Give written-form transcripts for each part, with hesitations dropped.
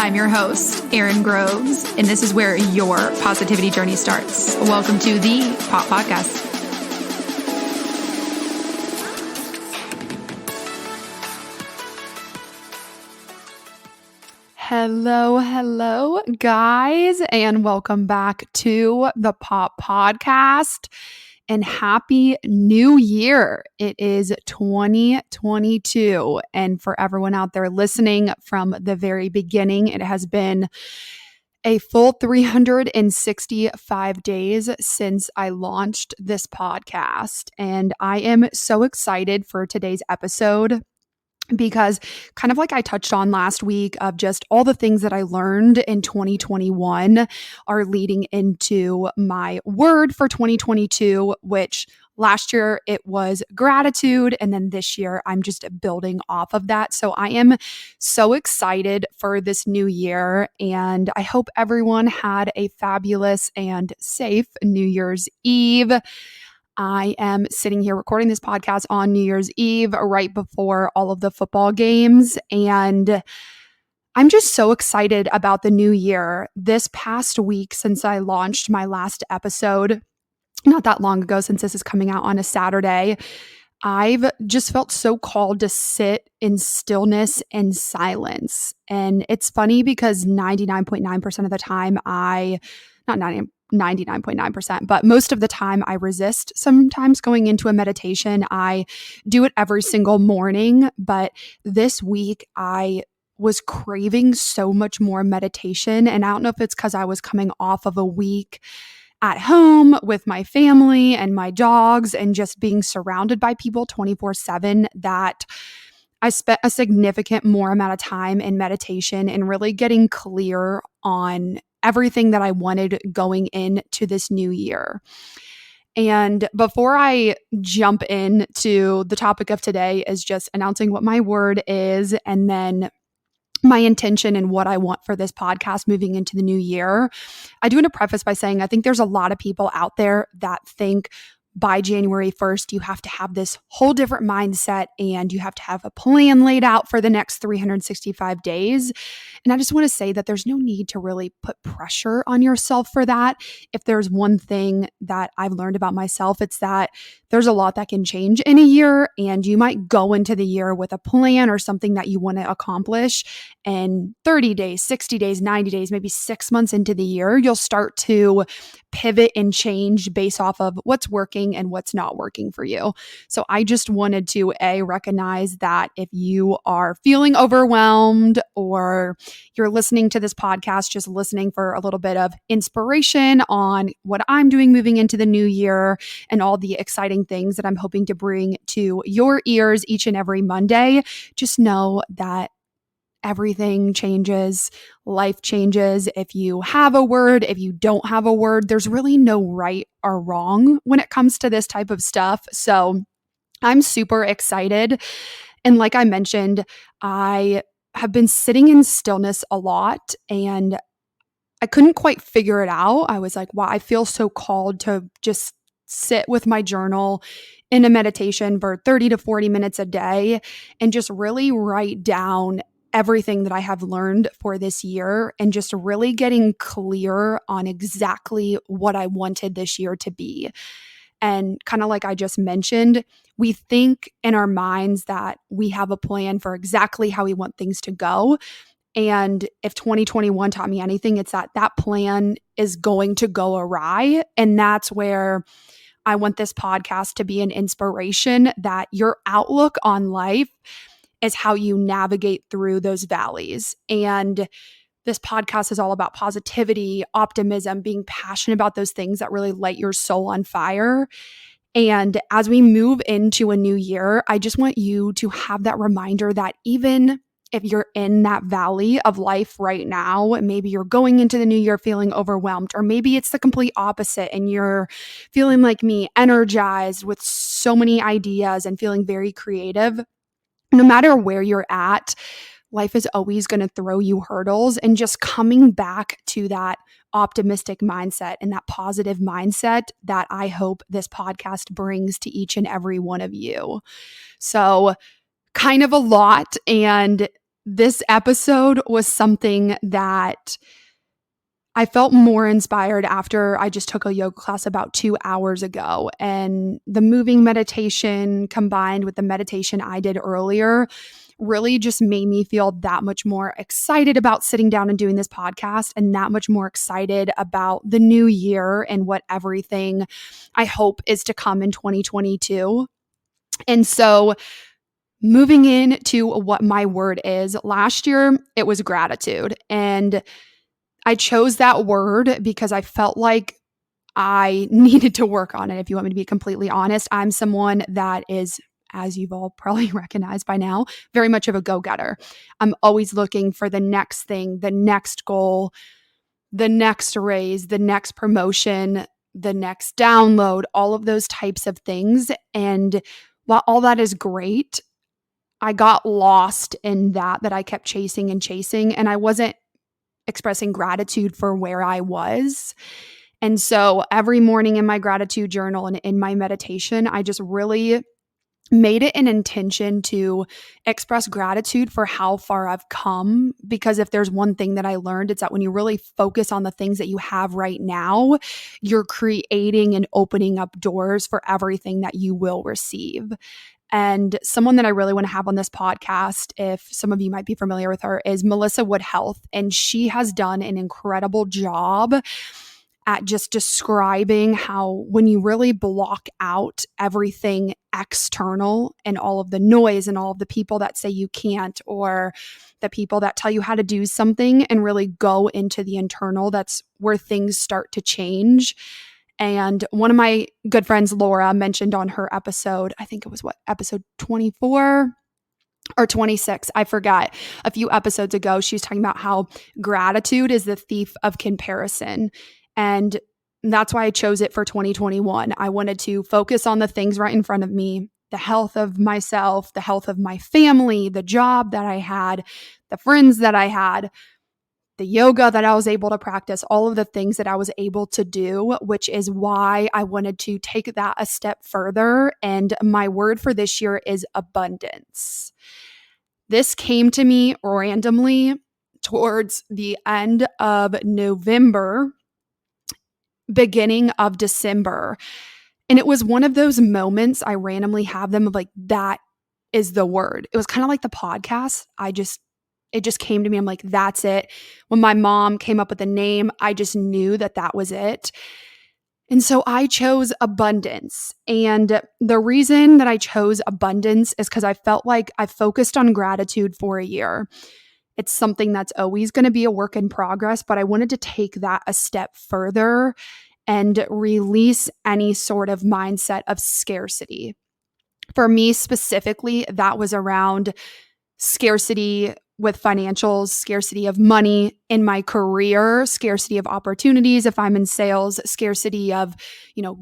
I'm your host, Erin Groves, and this is where your positivity journey starts. Welcome to the Pop Podcast. Hello, guys, and welcome back to the Pop Podcast. And happy new year. It is 2022. And for everyone out there listening from the very beginning, it has been a full 365 days since I launched this podcast. And I am so excited for today's episode, because kind of like I touched on last week of just all the things that I learned in 2021 are leading into my word for 2022, which last year it was gratitude. And then this year I'm just building off of that. So I am so excited for this new year. And I hope everyone had a fabulous and safe New Year's Eve. I am sitting here recording this podcast on New Year's Eve, right before all of the football games. And I'm just so excited about the new year. This past week, since I launched my last episode, not that long ago, since this is coming out on a Saturday, I've just felt so called to sit in stillness and silence. And it's funny because 99.9% of the time not 99.9%, but most of the time I resist sometimes going into a meditation. I do it every single morning, but this week I was craving so much more meditation. And I don't know if it's because I was coming off of a week at home with my family and my dogs and just being surrounded by people 24/7 that I spent a significant more amount of time in meditation and really getting clear on everything that I wanted going into this new year. And before I jump into the topic of today is just announcing what my word is and then my intention and what I want for this podcast moving into the new year. I do want to preface by saying I think there's a lot of people out there that think by January 1st, you have to have this whole different mindset and you have to have a plan laid out for the next 365 days. And I just want to say that there's no need to really put pressure on yourself for that. If there's one thing that I've learned about myself, it's that there's a lot that can change in a year, and you might go into the year with a plan or something that you want to accomplish. And 30 days, 60 days, 90 days, maybe 6 months into the year, you'll start to pivot and change based off of what's working and what's not working for you. So I just wanted to recognize that if you are feeling overwhelmed or you're listening to this podcast, just listening for a little bit of inspiration on what I'm doing moving into the new year and all the exciting things that I'm hoping to bring to your ears each and every Monday, just know that everything changes, life changes. If you have a word, if you don't have a word, there's really no right or wrong when it comes to this type of stuff. So I'm super excited. And like I mentioned, I have been sitting in stillness a lot and I couldn't quite figure it out. I was like, wow, I feel so called to just sit with my journal in a meditation for 30 to 40 minutes a day and just really write down everything that I have learned for this year and just really getting clear on exactly what I wanted this year to be. And kind of like I just mentioned, we think in our minds that we have a plan for exactly how we want things to go. And if 2021 taught me anything, it's that that plan is going to go awry. And that's where I want this podcast to be an inspiration that your outlook on life is how you navigate through those valleys. And this podcast is all about positivity, optimism, being passionate about those things that really light your soul on fire. And as we move into a new year, I just want you to have that reminder that even if you're in that valley of life right now, maybe you're going into the new year feeling overwhelmed, or maybe it's the complete opposite and you're feeling like me, energized with so many ideas and feeling very creative. No matter where you're at, life is always going to throw you hurdles, and just coming back to that optimistic mindset and that positive mindset that I hope this podcast brings to each and every one of you. So kind of a lot, and this episode was something that I felt more inspired after I just took a yoga class about 2 hours ago. And the moving meditation combined with the meditation I did earlier really just made me feel that much more excited about sitting down and doing this podcast, and that much more excited about the new year and what everything I hope is to come in 2022. And so, moving into what my word is, last year it was gratitude. And I chose that word because I felt like I needed to work on it. If you want me to be completely honest, I'm someone that is, as you've all probably recognized by now, very much of a go-getter. I'm always looking for the next thing, the next goal, the next raise, the next promotion, the next download, all of those types of things. And while all that is great, I got lost in that I kept chasing and chasing, and I wasn't expressing gratitude for where I was. And so every morning in my gratitude journal and in my meditation, I just really made it an intention to express gratitude for how far I've come. Because if there's one thing that I learned, it's that when you really focus on the things that you have right now, you're creating and opening up doors for everything that you will receive. And someone that I really want to have on this podcast, if some of you might be familiar with her, is Melissa Wood Health. And she has done an incredible job at just describing how when you really block out everything external and all of the noise and all of the people that say you can't, or the people that tell you how to do something, and really go into the internal, that's where things start to change. And one of my good friends, Laura, mentioned on her episode, I think it was episode 24 or 26, I forgot, a few episodes ago, she was talking about how gratitude is the thief of comparison. And that's why I chose it for 2021. I wanted to focus on the things right in front of me, the health of myself, the health of my family, the job that I had, the friends that I had, the yoga that I was able to practice, all of the things that I was able to do, which is why I wanted to take that a step further. And my word for this year is abundance. This came to me randomly towards the end of November, beginning of December. And it was one of those moments I randomly have them of like, that is the word. It was kind of like the podcast. It just came to me. I'm like, that's it. When my mom came up with the name, I just knew that was it. And so I chose abundance. And the reason that I chose abundance is because I felt like I focused on gratitude for a year. It's something that's always going to be a work in progress, but I wanted to take that a step further and release any sort of mindset of scarcity. For me specifically, that was around scarcity with financials, scarcity of money in my career, scarcity of opportunities if I'm in sales, scarcity of,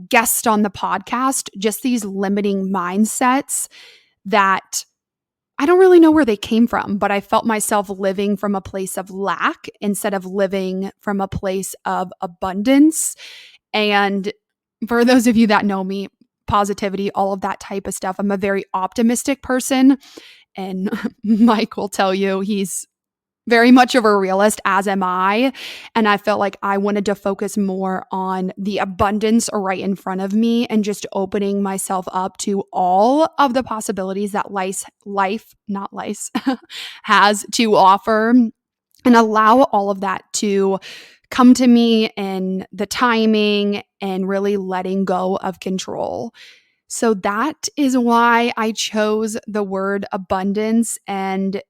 guests on the podcast, just these limiting mindsets that I don't really know where they came from, but I felt myself living from a place of lack instead of living from a place of abundance. And for those of you that know me, positivity, all of that type of stuff, I'm a very optimistic person. And Mike will tell you he's very much of a realist, as am I. And I felt like I wanted to focus more on the abundance right in front of me and just opening myself up to all of the possibilities that life has to offer, and allow all of that to come to me in the timing and really letting go of control. So that is why I chose the word abundance. And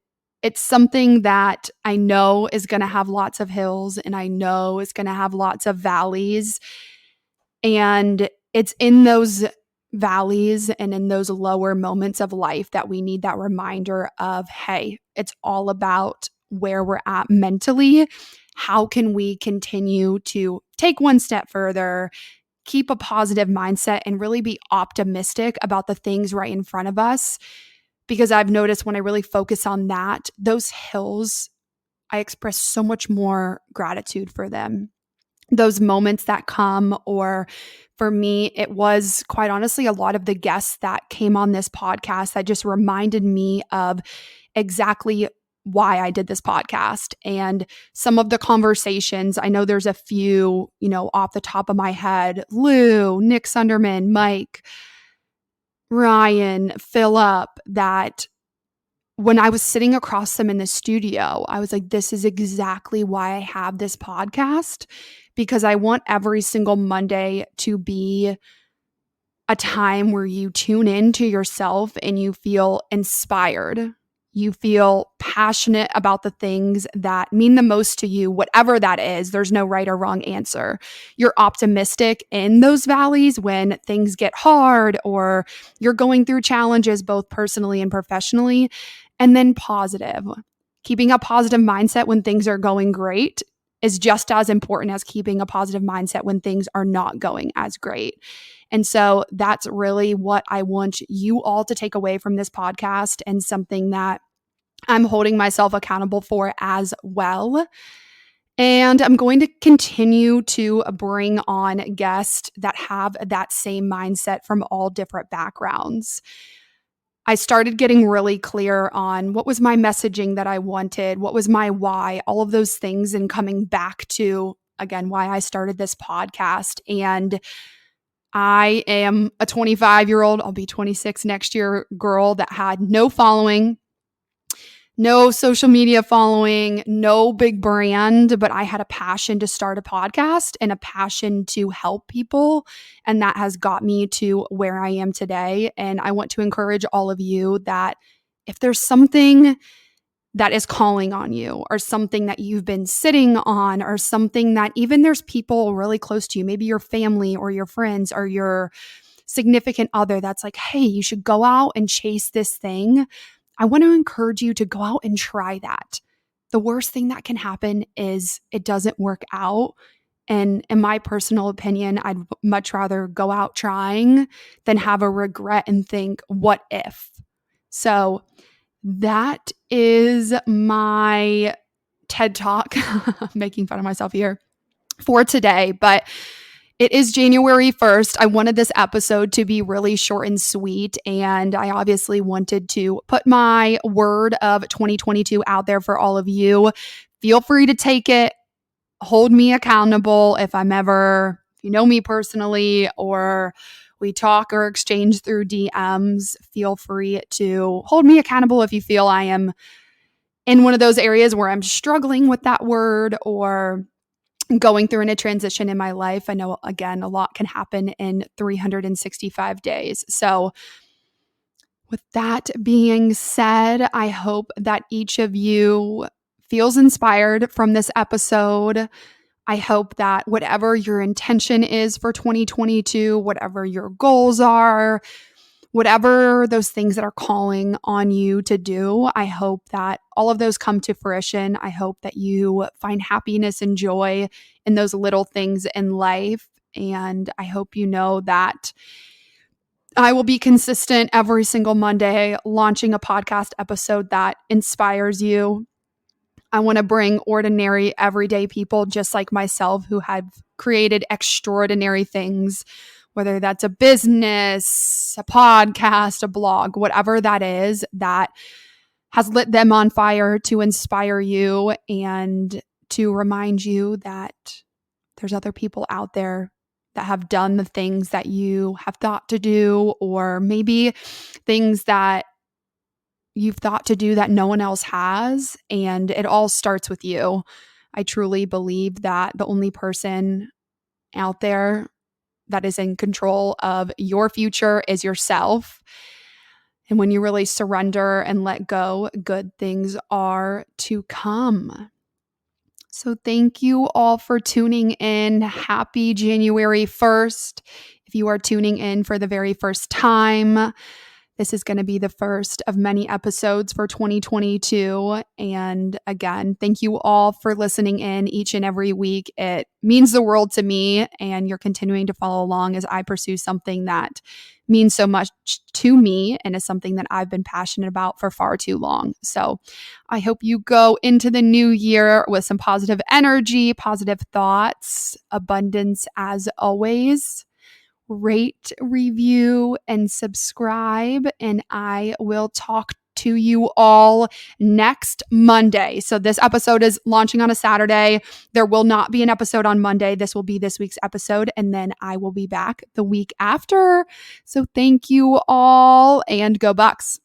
it's something that I know is going to have lots of hills, and I know is going to have lots of valleys. And it's in those valleys and in those lower moments of life that we need that reminder of, hey, it's all about where we're at mentally. How can we continue to take one step further, keep a positive mindset, and really be optimistic about the things right in front of us? Because I've noticed when I really focus on that, those hills, I express so much more gratitude for them. Those moments that come, or for me, it was quite honestly a lot of the guests that came on this podcast that just reminded me of exactly why I did this podcast. And some of the conversations, I know there's a few, off the top of my head: Lou, Nick Sunderman, Mike, Ryan, Philip, that when I was sitting across them in the studio, I was like, this is exactly why I have this podcast, because I want every single Monday to be a time where you tune into yourself and you feel inspired. You feel passionate about the things that mean the most to you, whatever that is. There's no right or wrong answer. You're optimistic in those valleys when things get hard or you're going through challenges, both personally and professionally, and then positive. Keeping a positive mindset when things are going great is just as important as keeping a positive mindset when things are not going as great. And so that's really what I want you all to take away from this podcast, and something that I'm holding myself accountable for as well. And I'm going to continue to bring on guests that have that same mindset from all different backgrounds. I started getting really clear on what was my messaging that I wanted, what was my why, all of those things, and coming back to, again, why I started this podcast. And I am a 25-year-old, I'll be 26 next year, girl that had no following, no social media following, no big brand, but I had a passion to start a podcast and a passion to help people. And that has got me to where I am today. And I want to encourage all of you that if there's something that is calling on you, or something that you've been sitting on, or something that even there's people really close to you, maybe your family or your friends or your significant other, that's like, hey, you should go out and chase this thing. I want to encourage you to go out and try that. The worst thing that can happen is it doesn't work out. And in my personal opinion, I'd much rather go out trying than have a regret and think, what if? So that is my TED Talk, making fun of myself here, for today. But it is January 1st. I wanted this episode to be really short and sweet, and I obviously wanted to put my word of 2022 out there for all of you. Feel free to take it. Hold me accountable if you know me personally, or we talk or exchange through DMs. Feel free to hold me accountable if you feel I am in one of those areas where I'm struggling with that word or going through in a transition in my life. I know, again, a lot can happen in 365 days. So with that being said, I hope that each of you feels inspired from this episode. I hope that whatever your intention is for 2022, whatever your goals are, whatever those things that are calling on you to do, I hope that all of those come to fruition. I hope that you find happiness and joy in those little things in life. And I hope you know that I will be consistent every single Monday, launching a podcast episode that inspires you. I want to bring ordinary, everyday people just like myself who have created extraordinary things, whether that's a business, a podcast, a blog, whatever that is, that has lit them on fire to inspire you and to remind you that there's other people out there that have done the things that you have thought to do, or maybe things that you've thought to do that no one else has. And it all starts with you. I truly believe that the only person out there that is in control of your future is yourself. And when you really surrender and let go, good things are to come. So thank you all for tuning in. Happy January 1st. If you are tuning in for the very first time, this is going to be the first of many episodes for 2022. And again, thank you all for listening in each and every week. It means the world to me, and you're continuing to follow along as I pursue something that means so much to me and is something that I've been passionate about for far too long. So I hope you go into the new year with some positive energy, positive thoughts, abundance as always. Rate, review, and subscribe, and I will talk to you all next Monday. So this episode is launching on a Saturday. There will not be an episode on Monday. This will be this week's episode, and then I will be back the week after. So thank you all, and go Bucks.